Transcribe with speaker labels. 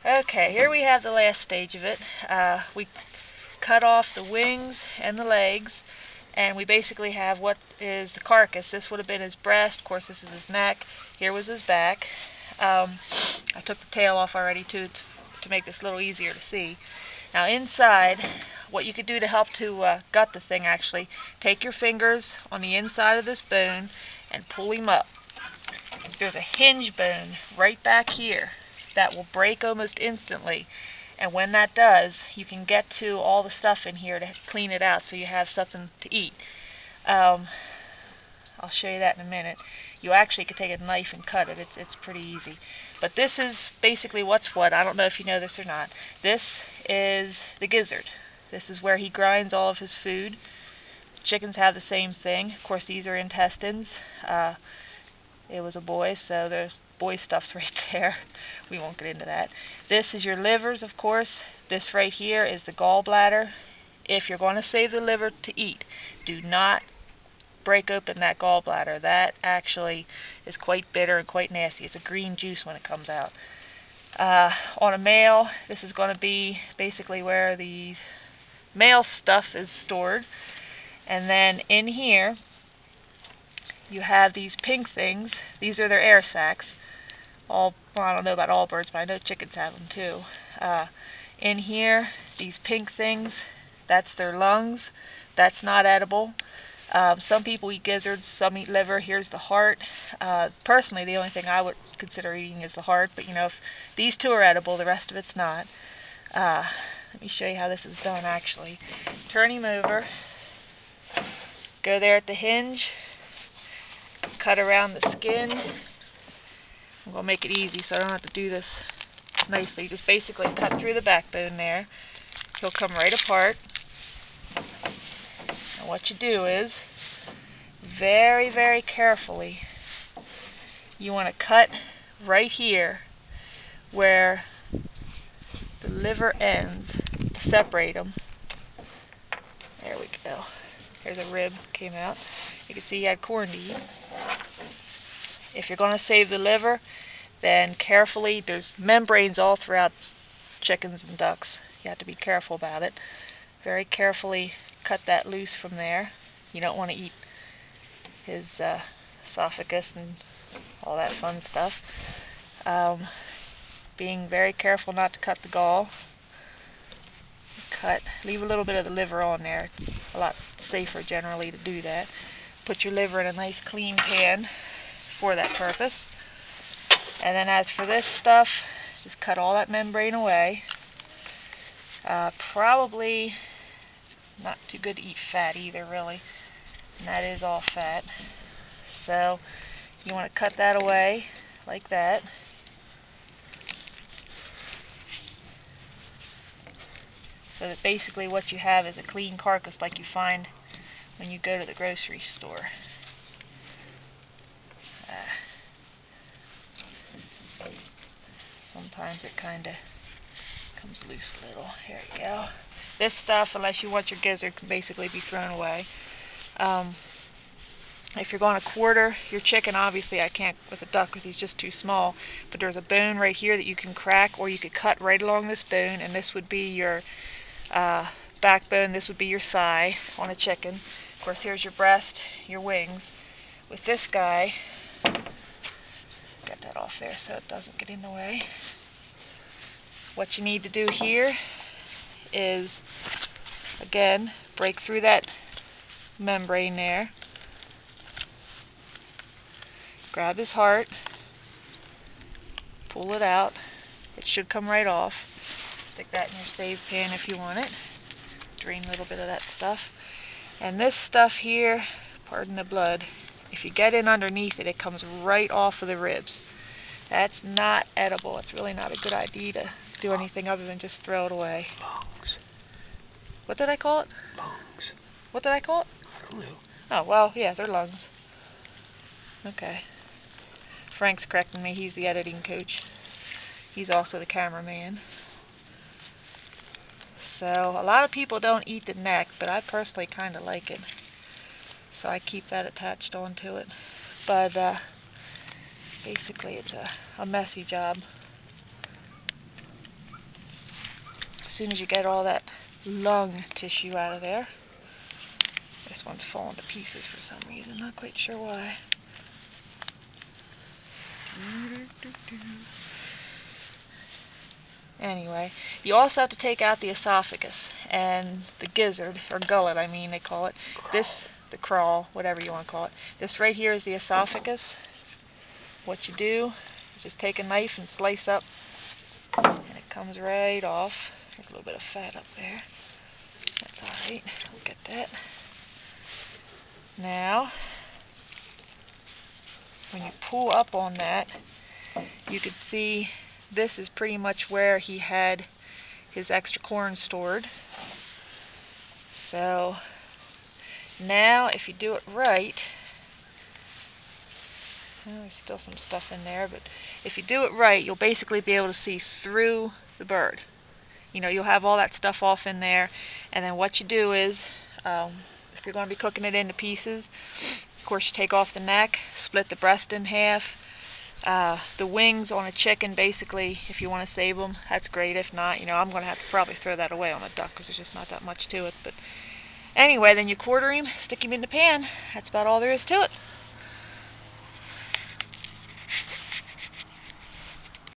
Speaker 1: Okay, here we have the last stage of it. We cut off the wings and the legs, and we basically have what is the carcass. This would have been his breast. Of course, this is his neck. Here was his back. I took the tail off already to make this a little easier to see. Now inside, what you could do to help to gut the thing, actually, take your fingers on the inside of this bone and pull him up. There's a hinge bone right back here that will break almost instantly, and when that does, you can get to all the stuff in here to clean it out so you have something to eat. I'll show you that in a minute. You actually could take a knife and cut it. It's pretty easy. But this is basically what's what. I don't know if you know this or not. This is the gizzard. This is where he grinds all of his food. Chickens have the same thing. Of course, these are intestines. It was a boy, so there's boy stuff's right there. We won't get into that. This is your livers, of course. This right here is the gallbladder. If you're going to save the liver to eat, do not break open that gallbladder. That actually is quite bitter and quite nasty. It's a green juice when it comes out. On a male, this is going to be basically where the male stuff is stored. And then in here, you have these pink things. These are their air sacs. Well, I don't know about all birds, but I know chickens have them too. In here, these pink things, that's their lungs. That's not edible. Some people eat gizzards, some eat liver. Here's the heart. Personally, the only thing I would consider eating is the heart, but if these two are edible, the rest of it's not. Let me show you how this is done, actually. Turn him over. Go there at the hinge. Cut around the skin. I'm going to make it easy so I don't have to do this nicely. Just basically cut through the backbone there. He'll come right apart. And what you do is, very, very carefully, you want to cut right here where the liver ends to separate them. There we go. There's a rib came out. You can see he had corn to eat. If you're going to save the liver, then carefully, there's membranes all throughout chickens and ducks. You have to be careful about it. Very carefully cut that loose from there. You don't want to eat his esophagus and all that fun stuff. Being very careful not to cut the gall. Leave a little bit of the liver on there. It's a lot safer generally to do that. Put your liver in a nice clean pan for that purpose. And then as for this stuff, just cut all that membrane away. Probably not too good to eat fat either, really. And that is all fat. So you want to cut that away like that. So that basically what you have is a clean carcass like you find when you go to the grocery store. Sometimes it kind of comes loose a little. Here you go. This stuff, unless you want your gizzard, can basically be thrown away. If you're going to quarter your chicken, obviously I can't with a duck because he's just too small, but there's a bone right here that you can crack, or you could cut right along this bone, and this would be your backbone. This would be your thigh on a chicken. Of course, here's your breast, your wings. With this guy, get that off there so it doesn't get in the way. What you need to do here is, again, break through that membrane there. Grab his heart, pull it out. It should come right off. Stick that in your save pan if you want it. Drain a little bit of that stuff. And this stuff here, pardon the blood, if you get in underneath it, it comes right off of the ribs. That's not edible. It's really not a good idea to do anything other than just throw it away.
Speaker 2: Lungs.
Speaker 1: What did I call it?
Speaker 2: Lungs.
Speaker 1: What did I call it?
Speaker 2: I don't know.
Speaker 1: Oh, well, yeah, they're lungs. Okay. Frank's correcting me. He's the editing coach. He's also the cameraman. So, a lot of people don't eat the neck, but I personally kind of like it. So I keep that attached onto it. But, basically it's a messy job. soon as you get all that lung tissue out of there. This one's falling to pieces for some reason, not quite sure why. Anyway, you also have to take out the esophagus and the gizzard, or gullet, I mean, they call it. This, the crawl, whatever you want to call it. This right here is the esophagus. What you do is just take a knife and slice up, and it comes right off. There's a little bit of fat up there. That's alright, we'll get that. Now, when you pull up on that, you can see this is pretty much where he had his extra corn stored. So now if you do it right, well, there's still some stuff in there, but if you do it right, you'll basically be able to see through the bird. You know, you'll have all that stuff off in there, and then what you do is, if you're going to be cooking it into pieces, of course you take off the neck, split the breast in half. The wings on a chicken, basically, if you want to save them, that's great. If not, you know, I'm going to have to probably throw that away on a duck because there's just not that much to it. But anyway, then you quarter him, stick him in the pan. That's about all there is to it.